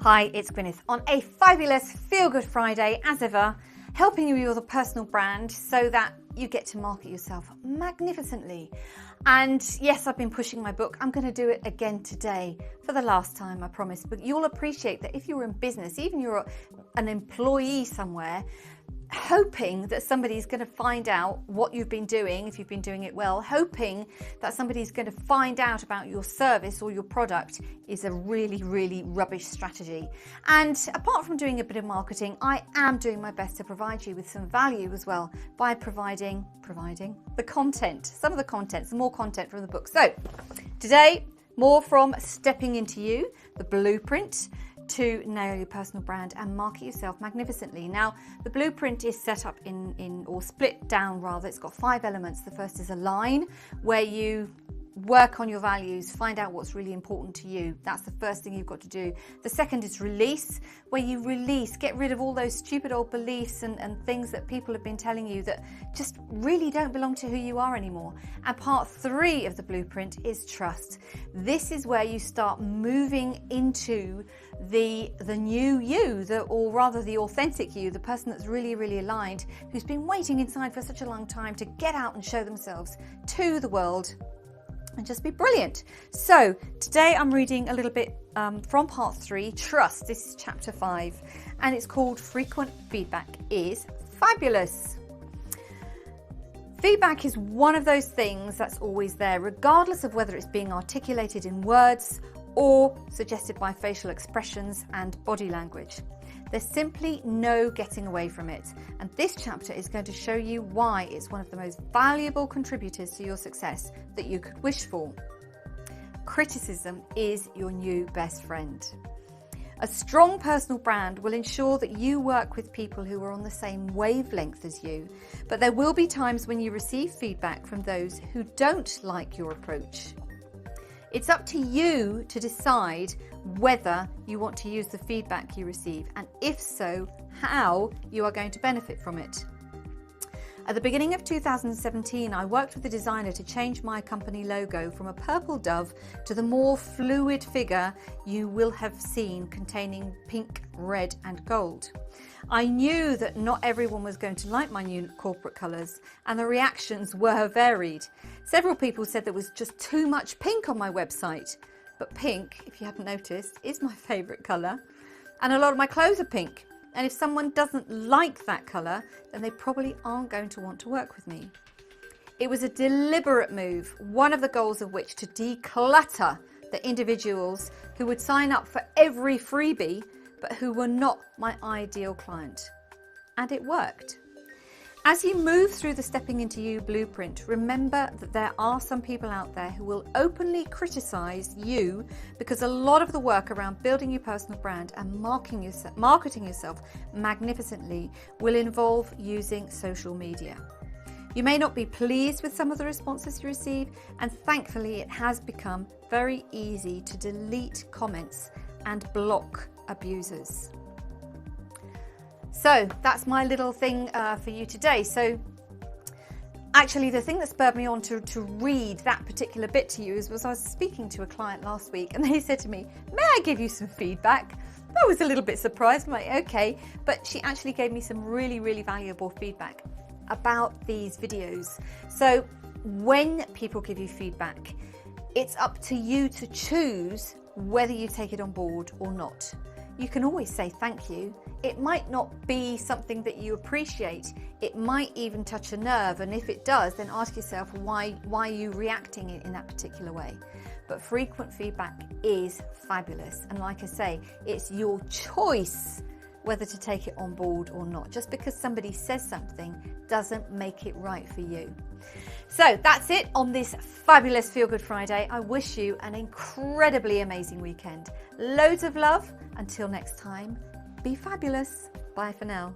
Hi, it's Gwyneth on a fabulous Feel Good Friday, as ever, helping you with your personal brand so that you get to market yourself magnificently. And yes, I've been pushing my book. I'm going to do it again today for the last time, I promise. But you'll appreciate that if you're in business, even you're an employee somewhere, hoping that somebody's going to find out what you've been doing, if you've been doing it well, hoping that somebody's going to find out about your service or your product is a really, really rubbish strategy. And apart from doing a bit of marketing, I am doing my best to provide you with some value as well by providing the content, some of the content, some more content from the book. So today, more from Stepping Into You, the blueprint to nail your personal brand and market yourself magnificently. Now, the blueprint is set up or split down rather. It's got 5 elements. The first is align, where you work on your values, find out what's really important to you. That's the first thing you've got to do. The second is release, where you get rid of all those stupid old beliefs and things that people have been telling you that just really don't belong to who you are anymore. And part 3 of the blueprint is trust. This is where you start moving into the new you, or rather the authentic you, the person that's really, really aligned, who's been waiting inside for such a long time to get out and show themselves to the world and just be brilliant. So today I'm reading a little bit from part 3, Trust. This is chapter 5, and it's called Frequent Feedback is Fabulous. Feedback is one of those things that's always there, regardless of whether it's being articulated in words or suggested by facial expressions and body language. There's simply no getting away from it. And this chapter is going to show you why it's one of the most valuable contributors to your success that you could wish for. Criticism is your new best friend. A strong personal brand will ensure that you work with people who are on the same wavelength as you, but there will be times when you receive feedback from those who don't like your approach. It's up to you to decide whether you want to use the feedback you receive, and if so, how you are going to benefit from it. At the beginning of 2017, I worked with a designer to change my company logo from a purple dove to the more fluid figure you will have seen containing pink, red and gold. I knew that not everyone was going to like my new corporate colours, and the reactions were varied. Several people said there was just too much pink on my website, but pink, if you hadn't noticed, is my favourite colour, and a lot of my clothes are pink. And if someone doesn't like that colour, then they probably aren't going to want to work with me. It was a deliberate move, one of the goals of which to declutter the individuals who would sign up for every freebie, but who were not my ideal client. And it worked. As you move through the Stepping Into You blueprint, remember that there are some people out there who will openly criticize you because a lot of the work around building your personal brand and marketing yourself magnificently will involve using social media. You may not be pleased with some of the responses you receive, and thankfully it has become very easy to delete comments and block abusers. So that's my little thing for you today. So actually the thing that spurred me on to read that particular bit to you was I was speaking to a client last week, and they said to me, "May I give you some feedback?" I was a little bit surprised. I'm like, okay, but she actually gave me some really, really valuable feedback about these videos. So when people give you feedback, it's up to you to choose whether you take it on board or not. You can always say thank you. It might not be something that you appreciate. It might even touch a nerve, and if it does, then ask yourself why are you reacting in that particular way. But frequent feedback is fabulous, and like I say, it's your choice whether to take it on board or not. Just because somebody says something doesn't make it right for you. So that's it on this fabulous Feel Good Friday. I wish you an incredibly amazing weekend. Loads of love. Until next time, be fabulous. Bye for now.